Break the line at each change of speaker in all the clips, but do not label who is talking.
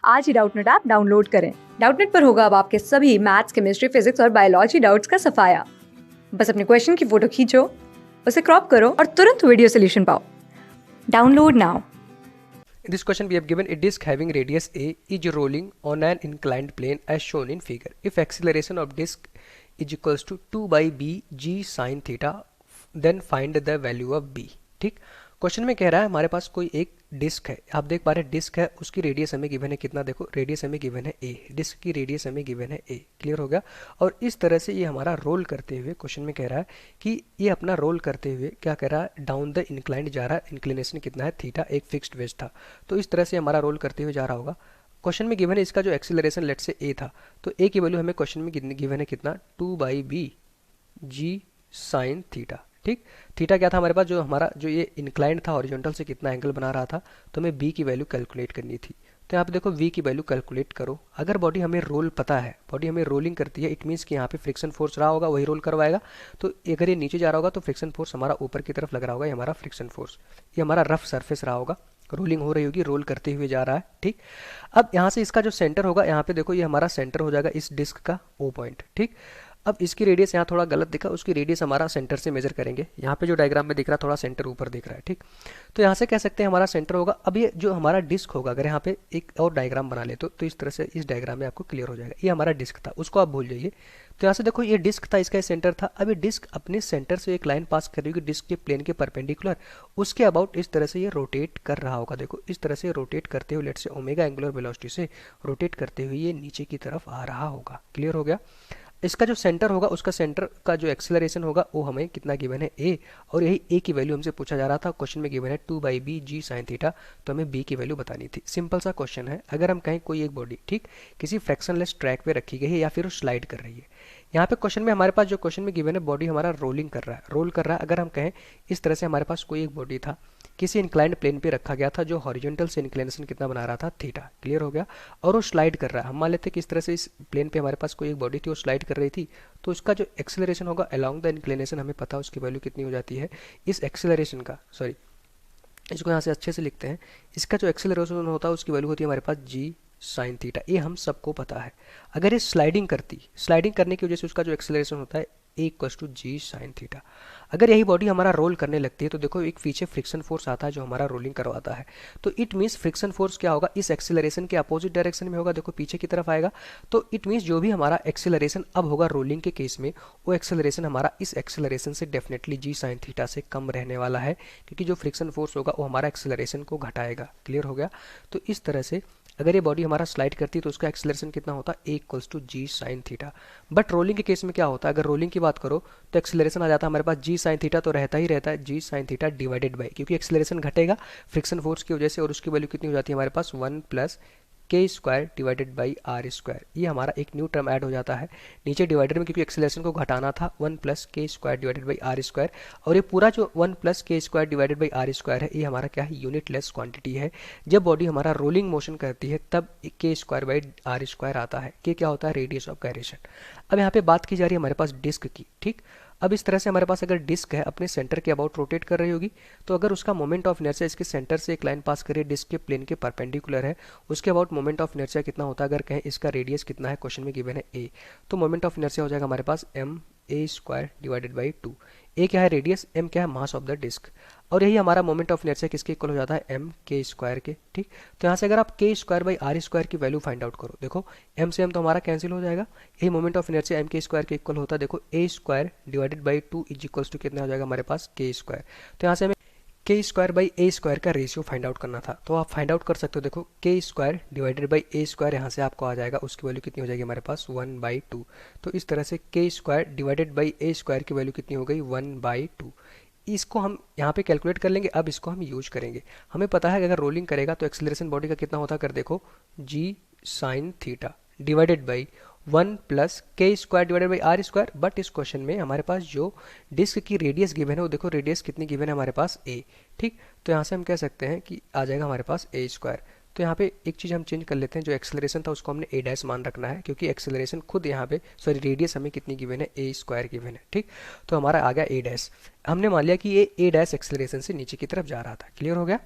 आज ही Doubtnut app download करें। Doubtnut पर होगा अब आपके सभी मैथ्स, केमिस्ट्री, फिजिक्स और बायोलॉजी डाउट्स का सफाया। बस अपने क्वेश्चन की फोटो खींचो, उसे क्रॉप करो और तुरंत वीडियो सोल्यूशन पाओ। Download now.
In this question we have given a disk having radius a is rolling on an inclined plane as shown in figure. If acceleration of disk is equals to 2 by b g sin theta, then find the value of b. ठीक, question में कह रहा है हमारे पास कोई एक disc है, आप देख पा रहे हैं डिस्क है, उसकी रेडियस हमें गिवन है कितना, देखो रेडियस हमें गिवन है a, डिस्क की रेडियस हमें गिवन है a, क्लियर हो गया। और इस तरह से ये हमारा रोल करते हुए क्वेश्चन में कह रहा है कि ये अपना रोल करते हुए क्या कर रहा है, डाउन द इंक्लाइंड जा रहा है, इंक्लिनेशन कितना है थीटा, एक फिक्स्ड वेज था, तो इस तरह से हमारा रोल करते हुए जा रहा होगा। क्वेश्चन में गिवन है इसका जो एक्सीलरेशन लेट से a था, तो a की वैल्यू हमें क्वेश्चन में गिवन है कितना, 2 by B G sine theta. ठीक, थीटा क्या था हमारे पास, जो हमारा जो ये इंक्लाइंड था हॉरिजॉन्टल से कितना एंगल बना रहा था, तो हमें b की वैल्यू कैलकुलेट करनी थी। तो यहाँ पे देखो v की वैल्यू कैलकुलेट करो। अगर बॉडी हमें रोल पता है, बॉडी हमें रोलिंग करती है, इट मीन्स कि यहाँ पे फ्रिक्शन फोर्स रहा होगा, वही रोल करवाएगा। तो अगर ये नीचे जा रहा होगा तो फ्रिक्शन फोर्स हमारा ऊपर की तरफ लग रहा होगा, ये हमारा फ्रिक्शन फोर्स, ये हमारा रफ सरफेस रहा होगा, रोलिंग हो रही होगी, रोल करते हुए जा रहा है। ठीक, अब यहाँ से इसका जो सेंटर होगा, यहाँ पे देखो ये हमारा सेंटर हो जाएगा इस डिस्क का O पॉइंट। ठीक, अब इसकी रेडियस यहाँ थोड़ा गलत दिखा, उसकी रेडियस हमारा सेंटर से मेजर करेंगे। यहाँ पे जो डायग्राम में दिख रहा है थोड़ा सेंटर ऊपर दिख रहा है। ठीक, तो यहाँ से कह सकते हैं हमारा सेंटर होगा। अब ये जो हमारा डिस्क होगा, अगर यहाँ पे एक और डायग्राम बना ले तो इस तरह से इस डायग्राम में आपको क्लियर हो जाएगा, ये हमारा डिस्क था, उसको आप भूल जाइए। तो यहाँ से देखो ये डिस्क था, इसका सेंटर था। अब ये डिस्क अपने सेंटर से एक लाइन पास कर रही होगी डिस्क के प्लेन के परपेंडिकुलर, उसके अबाउट इस तरह से ये रोटेट कर रहा होगा। देखो इस तरह से रोटेट करते हुए, लेट से ओमेगा एंगुलर वेलोसिटी से रोटेट करते हुए ये नीचे की तरफ आ रहा होगा। क्लियर हो गया। इसका जो सेंटर होगा, उसका सेंटर का जो एक्सेलरेशन होगा वो हमें कितना गिवन है a, और यही a की वैल्यू हमसे पूछा जा रहा था। क्वेश्चन में गिवन है 2 by B G sine theta, तो हमें b की वैल्यू बतानी थी। सिंपल सा क्वेश्चन है। अगर हम कहें कोई एक बॉडी ठीक किसी फ्रैक्शनलेस ट्रैक पे रखी गई है या फिर वो स्लाइड कर रही है, यहाँ पे क्वेश्चन में हमारे पास जो क्वेश्चन में गिवन है बॉडी हमारा रोलिंग कर रहा है, रोल कर रहा है। अगर हम कहें इस तरह से हमारे पास कोई एक बॉडी था, किसी इंक्लाइंड प्लेन पे रखा गया था, जो हॉरिजॉन्टल से इंक्लिनेशन कितना बना रहा था थीटा, क्लियर हो गया, और वो स्लाइड कर रहा है। हम मान लेते हैं कि इस तरह से इस प्लेन पे हमारे पास कोई एक बॉडी थी, वो स्लाइड कर रही थी, तो उसका जो एक्सेलरेशन होगा अलोंग द इंक्लिनेशन हमें पता है उसकी वैल्यू कितनी हो जाती है। इस एक्सेलरेशन का, सॉरी इसको यहाँ से अच्छे से लिखते हैं, इसका जो एक्सेलरेशन होता है उसकी वैल्यू होती है हमारे पास जी साइन थीटा, ये हम सबको पता है। अगर ये स्लाइडिंग करती, स्लाइडिंग करने की वजह से उसका जो एक्सेलरेशन होता है a equals to g sine theta. अगर यही बॉडी हमारा रोल करने लगती है तो देखो एक पीछे फ्रिक्शन फोर्स आता है जो हमारा रोलिंग करवाता है, तो इट मीन्स फ्रिक्शन फोर्स क्या होगा, इस एक्सेलरेशन के अपोजिट डायरेक्शन में होगा, देखो पीछे की तरफ आएगा। तो इट मीन्स जो भी हमारा एक्सेलरेशन अब होगा रोलिंग के केस में, वो एक्सेलरेशन हमारा इस एक्सेलरेशन से डेफिनेटली जी साइन थीटा से कम रहने वाला है, क्योंकि जो फ्रिक्शन फोर्स होगा वो हमारा एक्सेलरेशन को घटाएगा। क्लियर हो गया। तो इस तरह से अगर ये बॉडी हमारा स्लाइड करती है तो उसका एक्सेलरेशन कितना होता है, a equals to g sine theta. But rolling के केस में क्या होता है, अगर रोलिंग की बात करो तो एक्सेलरेशन आ जाता है हमारे पास जी साइन थीटा, तो रहता ही रहता है जी साइन थीटा डिवाइडेड बाई, क्योंकि एक्सेलरेशन घटेगा फ्रिक्शन फोर्स की वजह से, और उसकी वैल्यू कितनी हो जाती है हमारे पास 1 plus K square divided by R square. ये हमारा एक न्यू टर्म ऐड हो जाता है नीचे डिवाइडर में, क्योंकि एक्सेलरेशन को घटाना था 1 plus K square divided by R square, और ये पूरा जो 1 plus K square divided by R square है, ये हमारा क्या है, यूनिट लेस क्वांटिटी है। जब बॉडी हमारा रोलिंग मोशन करती है तब के स्क्वायर बाई आर स्क्वायर आता है, के क्या होता है, रेडियस ऑफ गायरेशन। अब यहाँ पे बात की जा रही है हमारे पास डिस्क की। ठीक, अब इस तरह से हमारे पास अगर डिस्क है अपने सेंटर के अबाउट रोटेट कर रही होगी, तो अगर उसका मोमेंट ऑफ इनर्शिया इसके सेंटर से एक लाइन पास करे डिस्क के प्लेन के परपेंडिकुलर है, उसके अबाउट मोमेंट ऑफ इनर्शिया कितना होता है, अगर कहें इसका रेडियस कितना है, क्वेश्चन में गिवन है ए, तो मोमेंट ऑफ इनर्शिया हो जाएगा हमारे पास M A square divided by 2। A क्या है रेडियस, एम क्या है मास ऑफ द डिस्क, और यही हमारा मोमेंट ऑफ इनर्शिया किसके इक्वल हो जाता है, एम के स्क्वायर के। ठीक, तो यहाँ से अगर आप के स्क्वायर बाई आर स्क्वायर की वैल्यू फाइंड आउट करो, देखो एम से एम तो हमारा कैंसिल हो जाएगा, यही moment of inertia M K square के इक्वल होता है। देखो A square divided by 2 is equals to कितना हो जाएगा हमारे पास के स्क्वायर। तो यहाँ से हमें के स्क्वायर बाई ए स्क्वायर का रेशियो फाइंड आउट करना था, तो आप फाइंड आउट कर सकते हो। देखो के square divided by A square यहाँ से आपको आ जाएगा, उसकी वैल्यू कितनी हो जाएगी हमारे पास 1/2। तो इस तरह से के square divided by A square की वैल्यू कितनी हो गई 1/2। इसको हम यहाँ पे कैलकुलेट कर लेंगे, अब इसको हम यूज करेंगे। हमें पता है कि अगर रोलिंग करेगा तो एक्सेलरेशन बॉडी का कितना होता है, कर देखो g sine theta divided by 1 plus K square divided by R square. But इस क्वेश्चन में हमारे पास जो डिस्क की रेडियस गिवन है वो देखो रेडियस कितनी गिवन है हमारे पास ए। ठीक, तो यहाँ से हम कह सकते हैं कि आ जाएगा हमारे पास ए स्क्वायर। तो यहाँ पे एक चीज़ हम चेंज कर लेते हैं, जो एक्सेलरेशन था उसको हमने ए डैश मान रखना है, क्योंकि एक्सेलरेशन खुद यहाँ पे सॉरी रेडियस हमें कितनी गिवन है, ए स्क्वायर गिवन है। ठीक, तो हमारा आ गया ए डैश। हमने मान लिया कि ये ए डैश एक्सेलरेशन से नीचे की तरफ जा रहा था। क्लियर हो गया,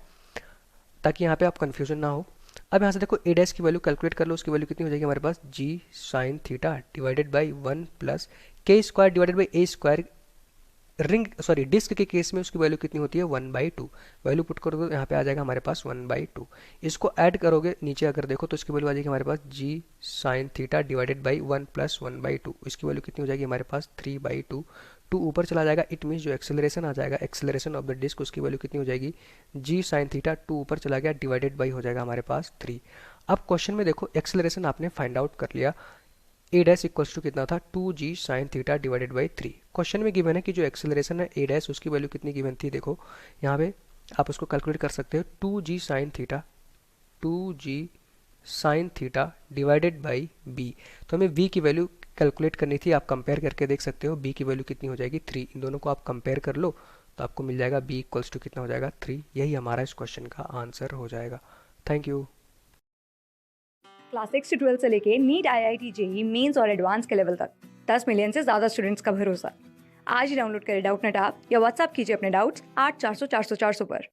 ताकि यहाँ पे आप कन्फ्यूजन ना हो। अब यहाँ से देखो ए डैश की वैल्यू कैलकुलेट कर लो, उसकी वैल्यू कितनी हो जाएगी हमारे पास g sine theta divided by 1 plus K square divided by A square. Ring sorry disc के केस में उसकी वैल्यू कितनी होती है 1/2। वैल्यू पुट करोगे यहाँ पे आ जाएगा हमारे पास 1/2। इसको ऐड करोगे नीचे अगर देखो तो इसकी वैल्यू आ जाएगी हमारे पास g sine theta divided by 1 plus 1/2। इसकी वैल्यू कितनी हो जाएगी हमारे पास 3/2। 2 ऊपर चला जाएगा, इट मीन्स जो एक्सेलरेशन आ जाएगा, एक्सेलरेशन ऑफ द डिस्क, उसकी वैल्यू कितनी हो जाएगी जी साइन थीटा 2 ऊपर चला गया डिवाइडेड बाई हो जाएगा हमारे पास 3। अब क्वेश्चन में देखो एक्सेलरेशन आपने फाइंड आउट कर लिया, ए डैश इक्वल्स टू कितना था 2g sign theta divided by 3। Question में गिवन है कि जो एक्सेलरेशन है ए डैश उसकी वैल्यू कितनी गिवन थी, देखो यहाँ पे आप उसको कैलकुलेट कर सकते हो 2g sign theta divided by b। तो हमें v की वैल्यू कैलकुलेट करनी थी, आप कंपेयर करके देख सकते हो b की वैल्यू कितनी हो जाएगी 3। इन दोनों को आप कंपेयर कर लो तो आपको मिल जाएगा b इक्वल्स टू कितना हो जाएगा 3। यही हमारा इस क्वेश्चन का आंसर हो जाएगा। Thank you.
क्लास 6 से 12 से लेके नीट IIT JEE मेंस और एडवांस के लेवल तक 10 मिलियन से ज़्यादा स्टूडेंट्स का भरोसा। आज ही डाउनलोड करें डाउटनेट ऐप या व्हाट्सएप कीजिए अपने डाउट्स 8400 400 400 पर।